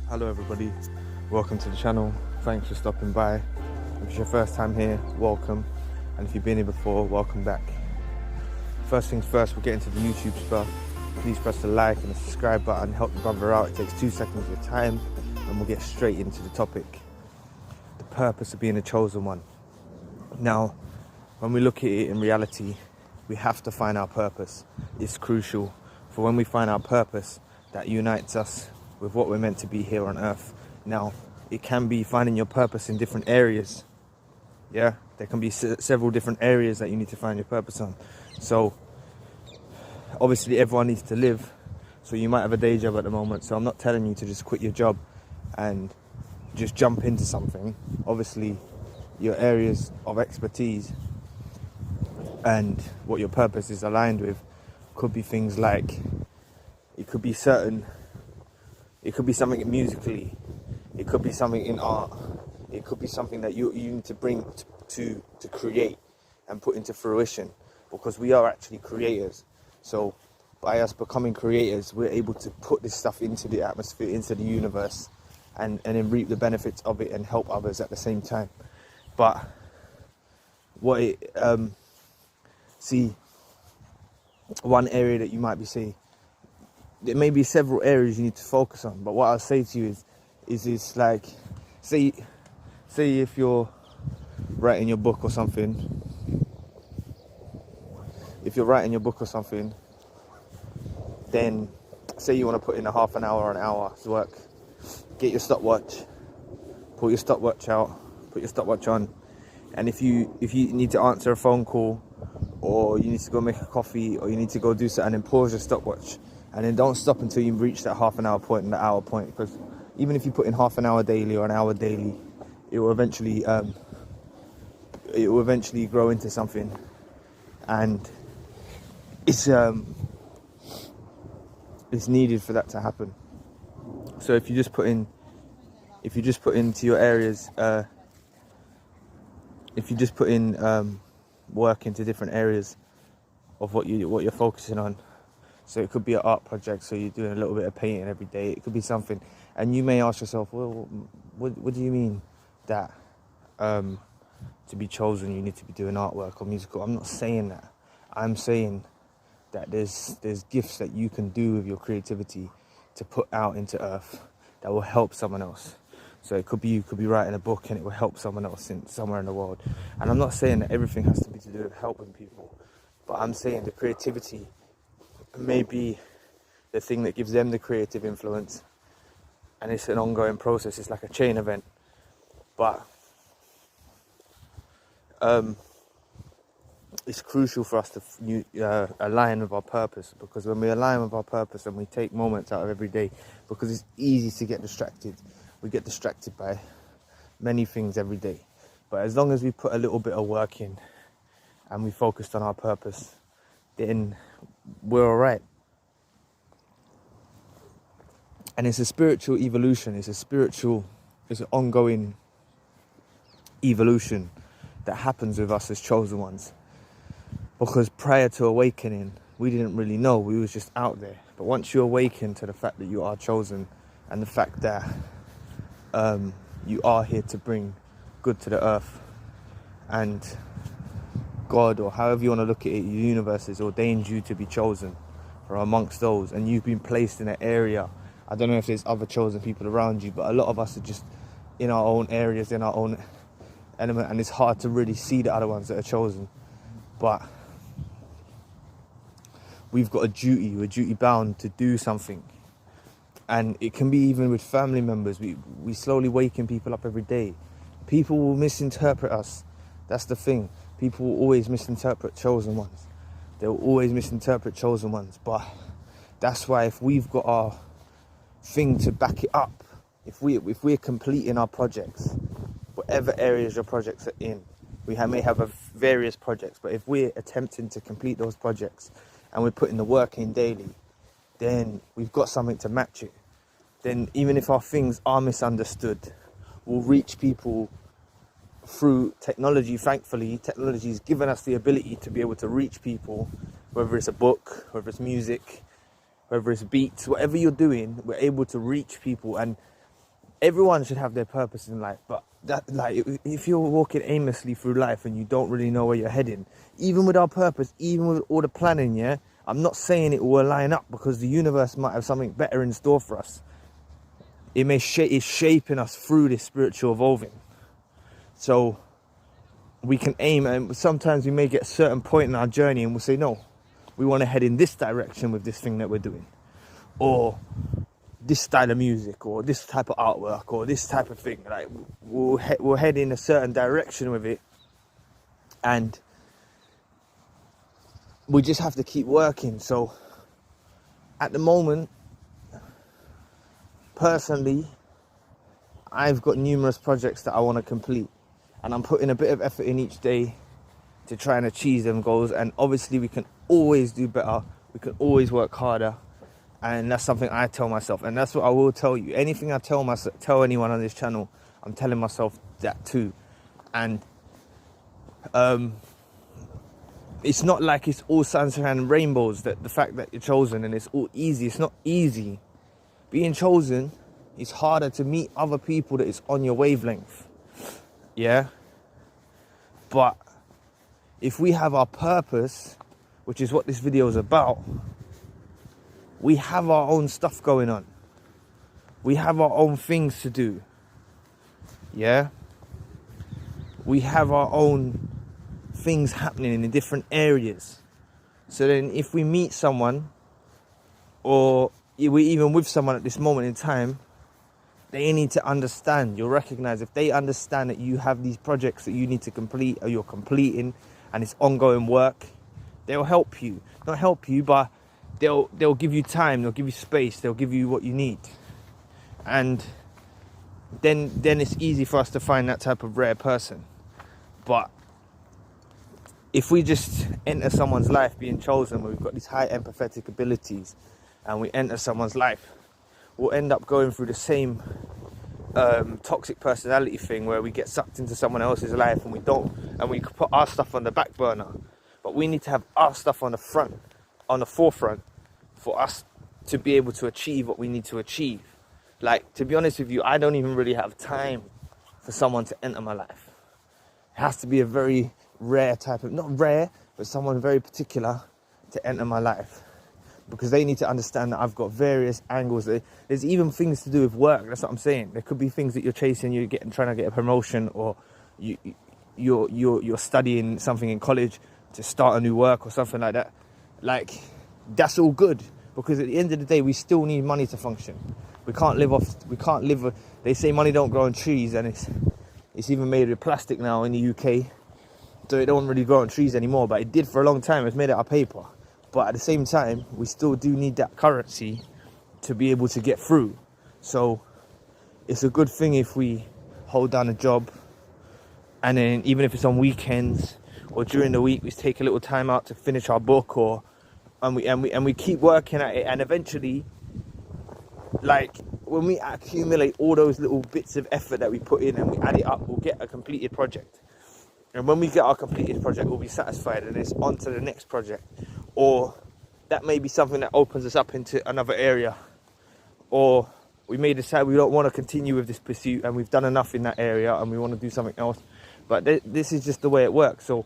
Hello everybody, welcome to the channel. Thanks for stopping by. If it's your first time here, welcome, and if you've been here before, welcome back. First things first, we'll get into the YouTube stuff. Please press the like and the subscribe button, help the brother out. It takes 2 seconds of your time and we'll get straight into the topic. The purpose of being a chosen one. Now, when we look at it in reality, we have to find our purpose. It's crucial, for when we find our purpose, that unites us with what we're meant to be here on earth. Now, it can be finding your purpose in different areas. Yeah, there can be several different areas that you need to find your purpose on. So, obviously everyone needs to live. So you might have a day job at the moment. So I'm not telling you to just quit your job and just jump into something. Obviously, your areas of expertise and what your purpose is aligned with could be things like, it could be something musically, it could be something in art, it could be something that you need to bring to create and put into fruition, because we are actually creators. So by us becoming creators, we're able to put this stuff into the atmosphere, into the universe, and then reap the benefits of it and help others at the same time. But see, one area that you might be saying, there may be several areas you need to focus on, but what I'll say to you is like, say if you're writing your book or something, then say you want to put in a half an hour or an hour's work, get your stopwatch, pull your stopwatch out, put your stopwatch on, and if you need to answer a phone call, or you need to go make a coffee, or you need to go do something, and then pause your stopwatch, and then don't stop until you reach that half an hour point and the hour point, because even if you put in half an hour daily or an hour daily, it will eventually grow into something, and it's needed for that to happen. So if you just put into your areas, work into different areas of what you're focusing on. So it could be an art project, so you're doing a little bit of painting every day. It could be something, and you may ask yourself, well, what do you mean that to be chosen you need to be doing artwork or musical? I'm not saying that. I'm saying that there's gifts that you can do with your creativity to put out into earth that will help someone else. So it could be you could be writing a book and it will help someone else somewhere in the world. And I'm not saying that everything has to be to do with helping people, but I'm saying the creativity may be the thing that gives them the creative influence, and it's an ongoing process. It's like a chain event. But it's crucial for us to align with our purpose, because when we align with our purpose and we take moments out of every day, because it's easy to get distracted. We get distracted by many things every day. But as long as we put a little bit of work in and we focused on our purpose, then we're all right. And it's a spiritual evolution. It's an ongoing evolution that happens with us as chosen ones. Because prior to awakening, we didn't really know. We was just out there. But once you awaken to the fact that you are chosen, and the fact that you are here to bring good to the earth, and God, or however you want to look at it, the universe has ordained you to be chosen from amongst those, and you've been placed in an area. I don't know if there's other chosen people around you, but a lot of us are just in our own areas, in our own element, and it's hard to really see the other ones that are chosen. But we've got we're duty bound to do something. And it can be even with family members. We slowly waking people up every day. People will misinterpret us. That's the thing. People will always misinterpret chosen ones. They'll always misinterpret chosen ones. But that's why, if we've got our thing to back it up, if we're completing our projects, whatever areas your projects are in, may have various projects, but if we're attempting to complete those projects and we're putting the work in daily, then we've got something to match it. Then even if our things are misunderstood, we'll reach people through technology. Thankfully, technology has given us the ability to be able to reach people, whether it's a book, whether it's music, whether it's beats, whatever you're doing, we're able to reach people. And everyone should have their purpose in life, but that, like, if you're walking aimlessly through life and you don't really know where you're heading, even with our purpose, even with all the planning, yeah, I'm not saying it will line up, because the universe might have something better in store for us. It may it's shaping us through this spiritual evolving. So we can aim, and sometimes we may get a certain point in our journey and we'll say, no, we want to head in this direction with this thing that we're doing, or this style of music, or this type of artwork, or this type of thing. Like, we'll head in a certain direction with it, and we just have to keep working. So at the moment, personally, I've got numerous projects that I want to complete, and I'm putting a bit of effort in each day to try and achieve them goals. And obviously we can always do better, we can always work harder, and that's something I tell myself, and that's what I will tell you. Anything I tell anyone on this channel, I'm telling myself that too. And it's not like it's all sunshine and rainbows, that the fact that you're chosen and it's all easy. It's not easy. Being chosen, it's harder to meet other people that is on your wavelength. Yeah? But if we have our purpose, which is what this video is about, we have our own stuff going on. We have our own things to do. Yeah? We have our own things happening in different areas. So then if we meet someone, or we're even with someone at this moment in time, they need to understand. You'll recognize, if they understand that you have these projects that you need to complete, or you're completing, and it's ongoing work, they'll help you. Not help you, but they'll give you time, they'll give you space, they'll give you what you need. And then it's easy for us to find that type of rare person. But if we just enter someone's life being chosen, where we've got these high empathetic abilities, and we enter someone's life, we'll end up going through the same toxic personality thing, where we get sucked into someone else's life and we put our stuff on the back burner. But we need to have our stuff on the forefront, for us to be able to achieve what we need to achieve. Like, to be honest with you, I don't even really have time for someone to enter my life. It has to be a very rare type of, not rare, but someone very particular to enter my life, because they need to understand that I've got various angles. There's even things to do with work. That's what I'm saying. There could be things that you're chasing, trying to get a promotion, or you're studying something in college to start a new work or something like that. Like, that's all good, because at the end of the day, we still need money to function. We can't live. They say money don't grow on trees, and it's even made with plastic now in the UK. So it don't really grow on trees anymore, but it did for a long time. It's made out of paper. But at the same time, we still do need that currency to be able to get through. So it's a good thing if we hold down a job, and then even if it's on weekends or during the week, we take a little time out to finish our book, and we keep working at it. And eventually, like, when we accumulate all those little bits of effort that we put in and we add it up, we'll get a completed project. And when we get our completed project, we'll be satisfied, and it's on to the next project. Or that may be something that opens us up into another area. Or we may decide we don't want to continue with this pursuit, and we've done enough in that area and we want to do something else. But this is just the way it works. So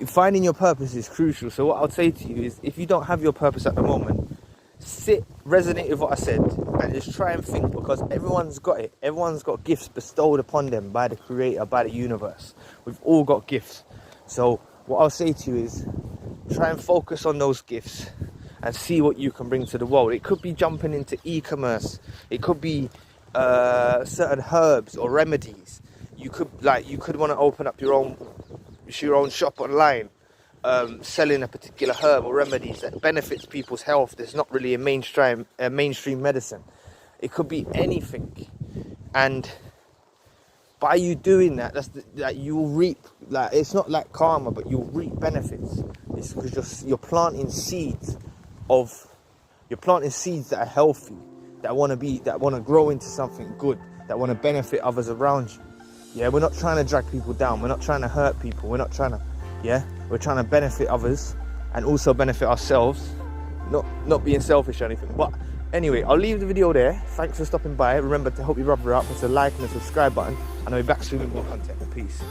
finding your purpose is crucial. So what I'll say to you is, if you don't have your purpose at the moment, resonate with what I said, and just try and think, because everyone's got it. Everyone's got gifts bestowed upon them by the Creator, by the universe. We've all got gifts. So what I'll say to you is, try and focus on those gifts and see what you can bring to the world. It could be jumping into e-commerce. It could be certain herbs or remedies. You could want to open up your own shop online, selling a particular herb or remedies that benefits people's health. There's not really a mainstream medicine. It could be anything, and by you doing that, you'll reap. Like, it's not like karma, but you'll reap benefits. It's because you're planting seeds that are healthy, that want to grow into something good, that want to benefit others around you. Yeah, we're not trying to drag people down. We're not trying to hurt people. We're trying to benefit others and also benefit ourselves. Not being selfish or anything, but Anyway, I'll leave the video there. Thanks for stopping by. Remember to help your brother out, press the like and the subscribe button, and I'll be back soon with more content. Peace.